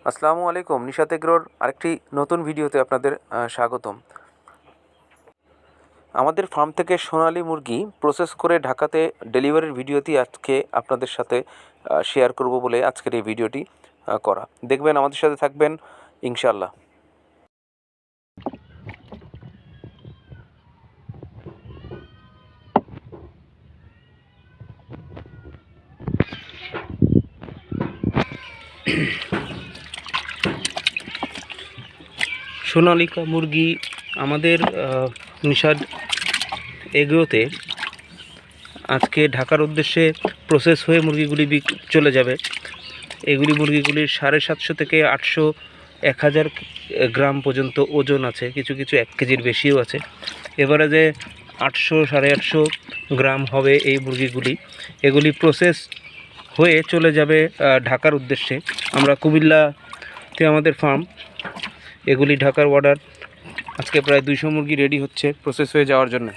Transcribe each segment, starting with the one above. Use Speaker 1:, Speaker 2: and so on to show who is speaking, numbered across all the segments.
Speaker 1: আসসালামু আলাইকুম। নিশাত এগ্রোর আরেকটি নতুন ভিডিওতে আপনাদের স্বাগতম। আমাদের ফার্ম থেকে সোনালী মুরগি প্রসেস করে ঢাকাতে ডেলিভারির ভিডিওটি আজকে আপনাদের সাথে শেয়ার করব বলে আজকের এই ভিডিওটি করা। দেখবেন, আমাদের সাথে থাকবেন ইনশাআল্লাহ। সোনালিকা মুরগি আমাদের নিশাদ এগ্রোতে আজকে ঢাকার উদ্দেশ্যে প্রসেস হয়ে মুরগিগুলি চলে যাবে। এগুলি মুরগিগুলির 750 থেকে 800 1000 গ্রাম পর্যন্ত ওজন আছে, কিছু কিছু 1 কেজির বেশিও আছে। এবারে যে 800 850 গ্রাম হবে এই মুরগিগুলি। এগুলি প্রসেস হয়ে চলে যাবে ঢাকার উদ্দেশ্যে। আমরা কুমিল্লাতে আমাদের ফার্ম, এগুলি ঢাকার অর্ডার। আজকে প্রায় 200 মুরগি রেডি হচ্ছে প্রসেস হয়ে যাওয়ার জন্য।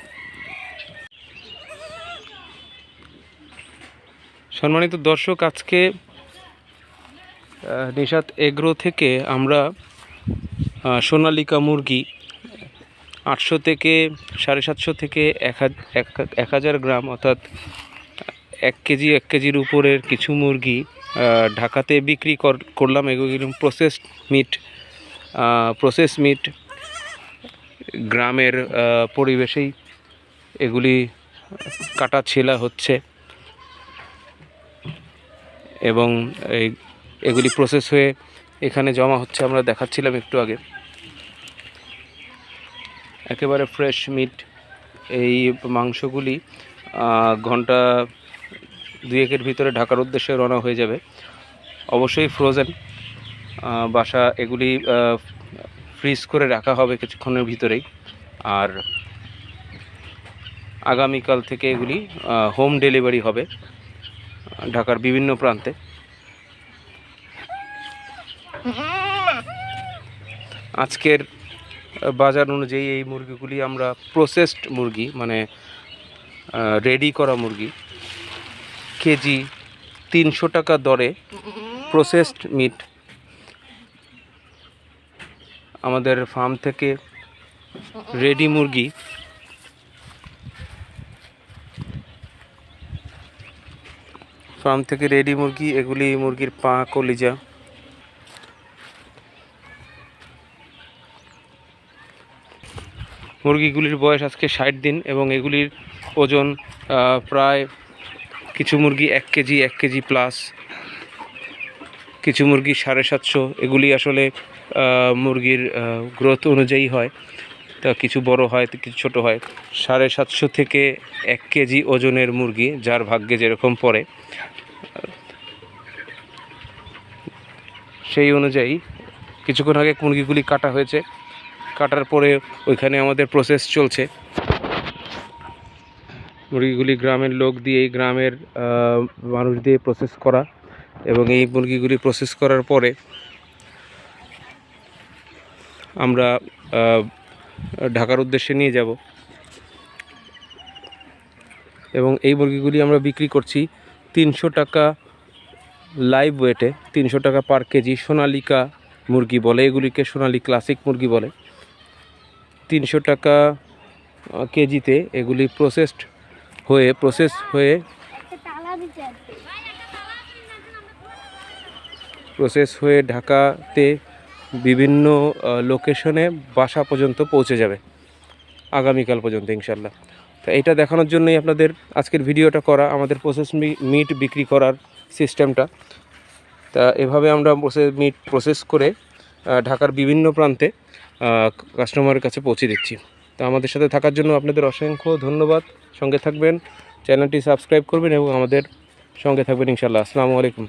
Speaker 1: সম্মানিত দর্শক, আজকে নিশাত এগ্রো থেকে আমরা সোনালিকা মুরগি 800 থেকে 750 থেকে 1000 গ্রাম অর্থাৎ 1 কেজি 1 কেজির উপরের কিছু মুরগি ঢাকাতে বিক্রি করলাম। এগুলি প্রসেস মিট গ্রামের পরিবেশেই এগুলি কাটা ছেলা হচ্ছে এবং এগুলি প্রসেস হয়ে এখানে জমা হচ্ছে। আমরা দেখাচ্ছিলাম একটু আগে, একেবারে ফ্রেশ মিট। এই মাংসগুলি ঘন্টা 2-1 ভিতরে ঢাকার উদ্দেশ্যে রওনা হয়ে যাবে। অবশ্যই ফ্রোজেন বাসা, এগুলি ফ্রিজ করে রাখা হবে কিছুক্ষণের ভিতরেই। আর আগামীকাল থেকে এগুলি হোম ডেলিভারি হবে ঢাকার বিভিন্ন প্রান্তে। আজকের বাজার অনুযায়ী এই মুরগিগুলি আমরা প্রসেসড মুরগি, মানে রেডি করা মুরগি, কেজি 300 টাকা দরে প্রসেসড মিট আমাদের ফার্ম থেকে রেডি মুরগি এগুলি মুরগির পা, কলিজা, মুরগিগুলির বয়স আজকে 60 দিন এবং এগুলির ওজন প্রায় কিছু মুরগি 1 কেজি প্লাস, কিছু মুরগি 750। এগুলি আসলে মুরগির গ্রোথ অনুযায়ী হয়, তা কিছু বড় হয়, কিছু ছোট হয়। 750 থেকে 1 কেজি ওজনের মুরগি যার ভাগ্যে যেরকম পড়ে সেই অনুযায়ী কিছুক্ষণ আগে মুরগিগুলি কাটা হয়েছে। কাটার পরে ওইখানে আমাদের প্রসেস চলছে। মুরগিগুলি গ্রামের লোক দিয়ে, গ্রামের মানুষ দিয়ে প্রসেস করা, এবং এই মুরগিগুলি প্রসেস করার পরে আমরা ঢাকার উদ্দেশ্যে নিয়ে যাব এবং এই মুরগিগুলি আমরা বিক্রি করছি 300 টাকা লাইভ ওয়েটে, 300 টাকা পার কেজি। সোনালিকা মুরগি বলে এগুলিকে, সোনালি ক্লাসিক মুরগি বলে। 300 টাকা কেজিতে এগুলি প্রসেস হয়ে ঢাকাতে বিভিন্ন লোকেশনে বাসা পর্যন্ত পৌঁছে যাবে আগামীকাল পর্যন্ত ইনশাল্লাহ। তা এটা দেখানোর জন্যই আপনাদের আজকের ভিডিওটা করা, আমাদের প্রসেস মিট বিক্রি করার সিস্টেমটা। তা এভাবে আমরা মিট প্রসেস করে ঢাকার বিভিন্ন প্রান্তে কাস্টমারের কাছে পৌঁছে দিচ্ছি। তা আমাদের সাথে থাকার জন্য আপনাদের অসংখ্য ধন্যবাদ। সঙ্গে থাকবেন, চ্যানেলটি সাবস্ক্রাইব করবেন এবং আমাদের সঙ্গে থাকবেন ইনশাল্লাহ। আসসালামু আলাইকুম।